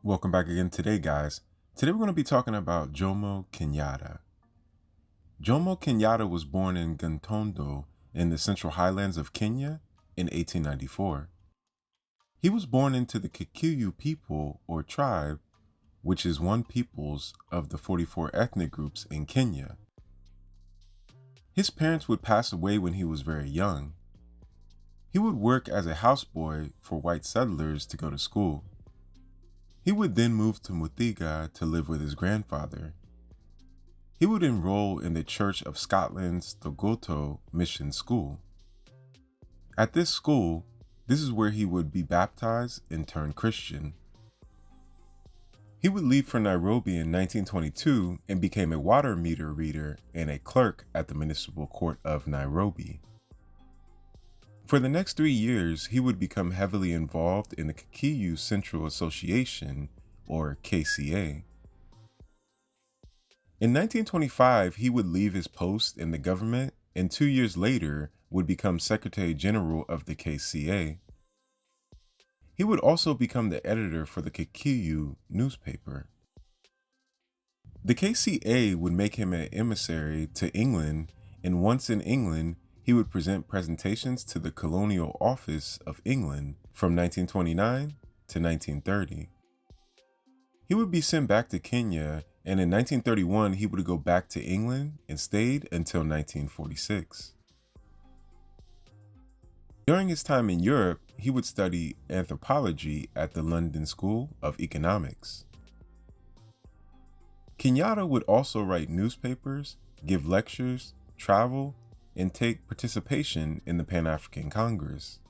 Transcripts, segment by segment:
Welcome back again today, guys. Today we're going to be talking about Jomo Kenyatta. Jomo Kenyatta was born in Gatundu in the Central Highlands of Kenya in 1894. He was born into the Kikuyu people or tribe, which is one peoples of the 44 ethnic groups in Kenya. His parents would pass away when he was very young. He would work as a houseboy for white settlers to go to school. He would then move to Muthiga to live with his grandfather. He would enroll in the Church of Scotland's Thogoto Mission School. At this school, this is where he would be baptized and turn Christian. He would leave for Nairobi in 1922 and became a water meter reader and a clerk at the Municipal Court of Nairobi. For the next 3 years, he would become heavily involved in the Kikuyu Central Association, or KCA. In 1925, he would leave his post in the government and 2 years later would become Secretary General of the KCA. He would also become the editor for the Kikuyu newspaper. The KCA would make him an emissary to England, and once in England, he would present presentations to the Colonial Office of England from 1929 to 1930. He would be sent back to Kenya, and in 1931 he would go back to England and stayed until 1946. During his time in Europe, he would study anthropology at the London School of Economics. Kenyatta would also write newspapers, give lectures, travel, and take participation in the Pan-African Congress.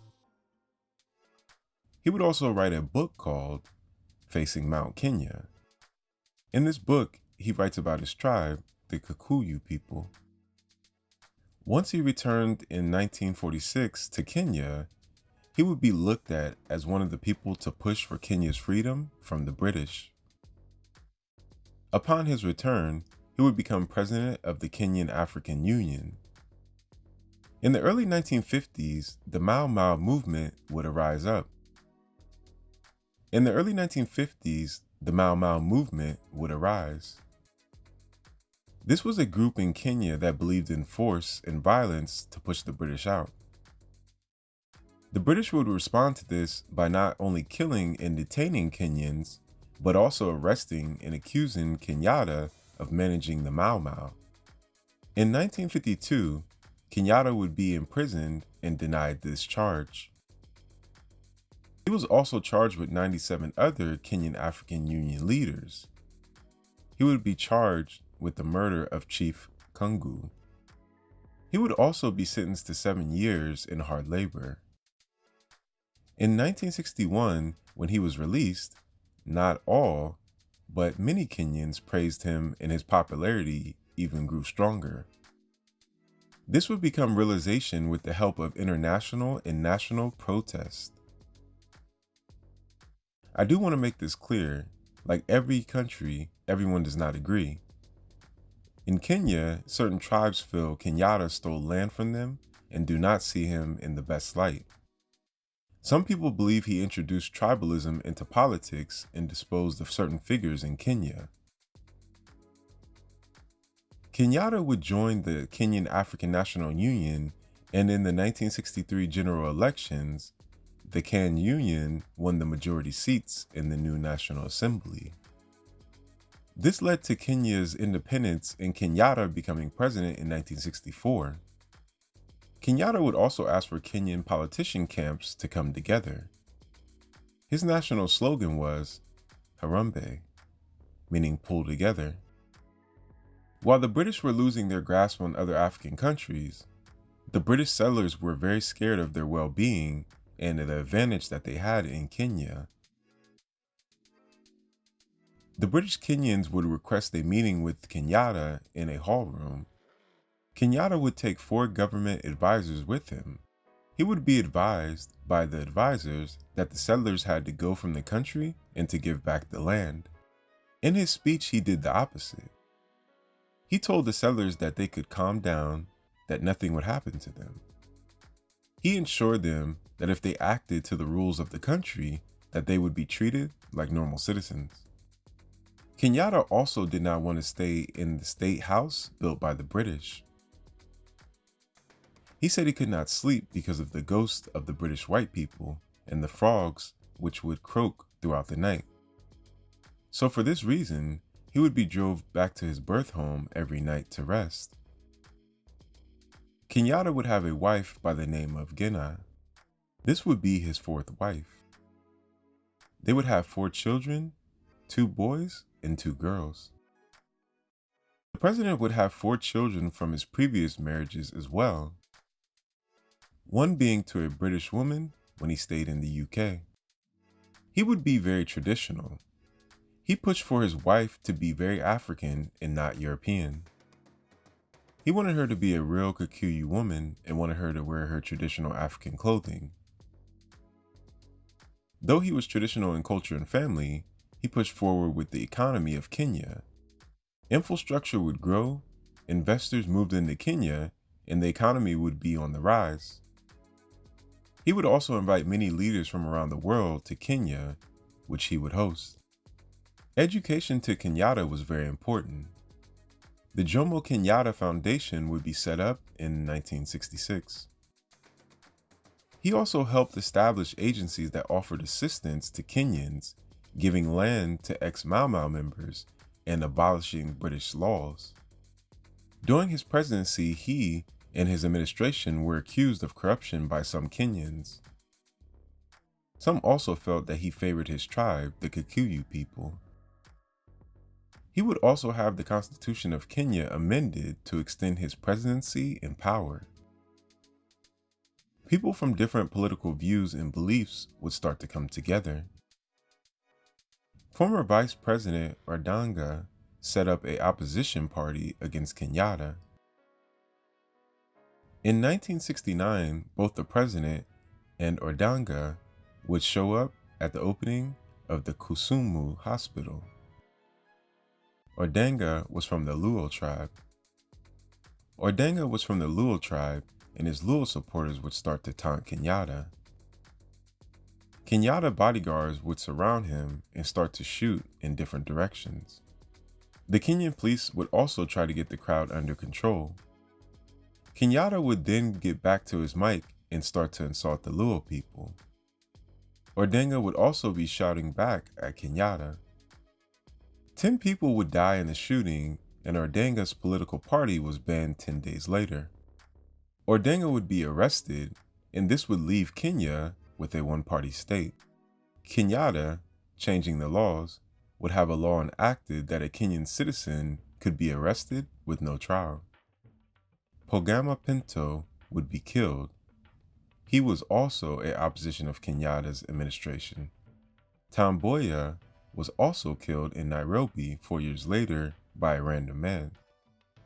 He would also write a book called Facing Mount Kenya. In this book, he writes about his tribe, the Kikuyu people. Once he returned in 1946 to Kenya, he would be looked at as one of the people to push for Kenya's freedom from the British. Upon his return, he would become president of the Kenyan African Union. In the early 1950s, the Mau Mau movement would arise up. In the early 1950s, the Mau Mau movement would arise. This was a group in Kenya that believed in force and violence to push the British out. The British would respond to this by not only killing and detaining Kenyans, but also arresting and accusing Kenyatta of managing the Mau Mau. In 1952, Kenyatta would be imprisoned and denied this charge. He was also charged with 97 other Kenyan African Union leaders. He would be charged with the murder of Chief Kungu. He would also be sentenced to 7 years in hard labor. In 1961, when he was released, not all, but many Kenyans praised him and his popularity even grew stronger. This would become realization with the help of international and national protest. I do want to make this clear, like every country, everyone does not agree. In Kenya, certain tribes feel Kenyatta stole land from them and do not see him in the best light. Some people believe he introduced tribalism into politics and disposed of certain figures in Kenya. Kenyatta would join the Kenyan African National Union, and in the 1963 general elections, the KAN Union won the majority seats in the new National Assembly. This led to Kenya's independence and Kenyatta becoming president in 1964. Kenyatta would also ask for Kenyan politician camps to come together. His national slogan was Harambee, meaning pull together. While the British were losing their grasp on other African countries, the British settlers were very scared of their well-being and the advantage that they had in Kenya. The British Kenyans would request a meeting with Kenyatta in a hall room. Kenyatta would take 4 government advisors with him. He would be advised by the advisors that the settlers had to go from the country and to give back the land. In his speech, he did the opposite. He told the settlers that they could calm down, that nothing would happen to them. He ensured them that if they acted to the rules of the country, that they would be treated like normal citizens. Kenyatta also did not want to stay in the state house built by the British. He said he could not sleep because of the ghost of the British white people and the frogs which would croak throughout the night. So for this reason, he would be drove back to his birth home every night to rest. Kenyatta would have a wife by the name of Gina. This would be his fourth wife. They would have 4 children, 2 boys and 2 girls. The president would have 4 children from his previous marriages as well, one being to a British woman when he stayed in the UK. He would be very traditional. He pushed for his wife to be very African and not European. He wanted her to be a real Kikuyu woman and wanted her to wear her traditional African clothing. Though he was traditional in culture and family, he pushed forward with the economy of Kenya. Infrastructure would grow, investors moved into Kenya, and the economy would be on the rise. He would also invite many leaders from around the world to Kenya, which he would host. Education to Kenyatta was very important. The Jomo Kenyatta Foundation would be set up in 1966. He also helped establish agencies that offered assistance to Kenyans, giving land to ex-Mau Mau members, and abolishing British laws. During his presidency, he and his administration were accused of corruption by some Kenyans. Some also felt that he favored his tribe, the Kikuyu people. He would also have the Constitution of Kenya amended to extend his presidency and power. People from different political views and beliefs would start to come together. Former Vice President Odinga set up an opposition party against Kenyatta. In 1969, both the president and Odinga would show up at the opening of the Kusumu Hospital. Odinga was from the Luo tribe. And his Luo supporters would start to taunt Kenyatta. Kenyatta bodyguards would surround him and start to shoot in different directions. The Kenyan police would also try to get the crowd under control. Kenyatta would then get back to his mic and start to insult the Luo people. Odinga would also be shouting back at Kenyatta. 10 people would die in the shooting, and Odinga's political party was banned 10 days later. Odinga would be arrested, and this would leave Kenya with a one-party state. Kenyatta, changing the laws, would have a law enacted that a Kenyan citizen could be arrested with no trial. Pogama Pinto would be killed. He was also an opposition of Kenyatta's administration. Tom Mboya was also killed in Nairobi 4 years later by a random man.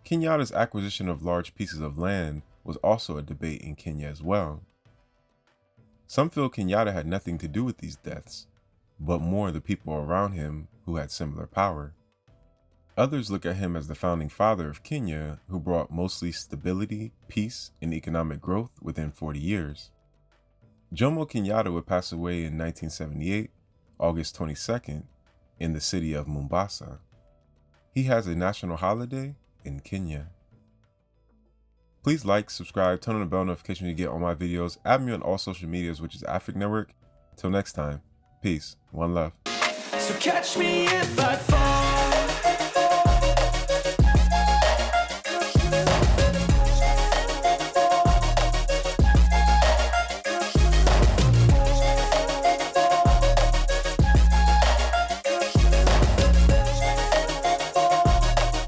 Kenyatta's acquisition of large pieces of land was also a debate in Kenya as well. Some feel Kenyatta had nothing to do with these deaths, but more the people around him who had similar power. Others look at him as the founding father of Kenya, who brought mostly stability, peace, and economic growth within 40 years. Jomo Kenyatta would pass away in 1978, August 22nd, in the city of Mombasa. He has a national holiday in Kenya. Please like, subscribe, turn on the bell notification to get all my videos. Add me on all social medias, which is Afric Network. Till next time, peace, one love. So catch me if I fall.